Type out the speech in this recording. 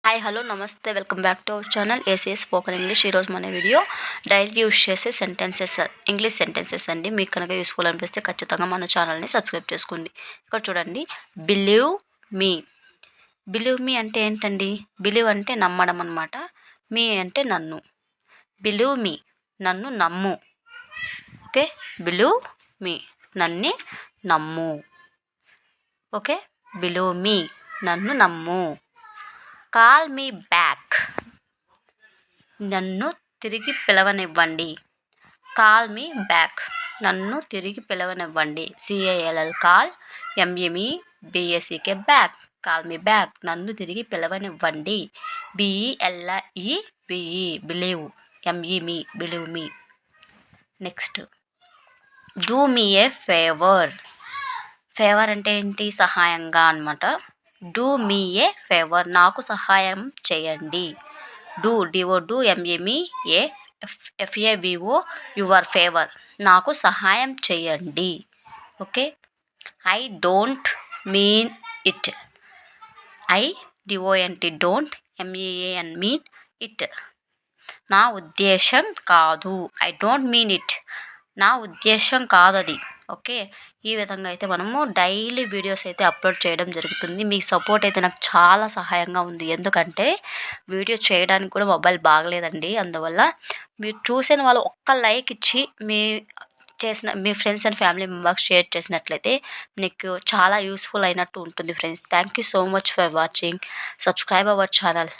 Hi hello నమస్తే welcome back to our channel ACS spoken English. ఈరోజు మన video daily use చేసే English sentences అండి. మీకు కనుక యూస్ఫుల్ అనిపిస్తే ఖచ్చితంగా మన ఛానల్ని సబ్స్క్రైబ్ చేసుకోండి. ఇక్కడ చూడండి, బిలీవ్ మీ. బిలీవ్ మీ అంటే ఏంటండి? బిలీవ్ అంటే నమ్మడం అనమాట. మీ అంటే నన్ను. బిలీవ్ మీ, నన్ను నమ్ము. ఓకే, బిలీవ్ మీ, నన్ను నమ్ము. ఓకే, బిలీవ్ మీ, నన్ను నమ్ము. కాల్ మీ బ్యాక్, నన్ను తిరిగి పిలవనివ్వండి. కాల్ మీ బ్యాక్, నన్ను తిరిగి పిలవనివ్వండి. CALL call, MEBACK back. Call me back, నన్ను తిరిగి పిలవనివ్వండి. BELIVE believe, MEME believe me. Next, do me A favour. Favour అంటే ఏంటి? సహాయంగా అనమాట. డూ మీ ఏ ఫేవర్, నాకు సహాయం చేయండి. Do MEME FAVO your favour, నాకు సహాయం చేయండి. Okay, I don't mean it. DONT MEAN mean it, నా ఉద్దేశం కాదు. ఐ డోంట్ మీన్ ఇట్, నా ఉద్దేశం కాదు అది. ఓకే, ఈ విధంగా అయితే మనము డైలీ వీడియోస్ అయితే అప్లోడ్ చేయడం జరుగుతుంది. మీ సపోర్ట్ అయితే నాకు చాలా సహాయంగా ఉంది. ఎందుకంటే వీడియో చేయడానికి కూడా మొబైల్ బాగలేదండి. అందువల్ల మీరు చూసిన వాళ్ళు ఒక్క లైక్ ఇచ్చి మీ friends and family members share చేసినట్లయితే మీకు చాలా యూస్ఫుల్ అయినట్టు ఉంటుంది friends. Thank you so much for watching. Subscribe our channel.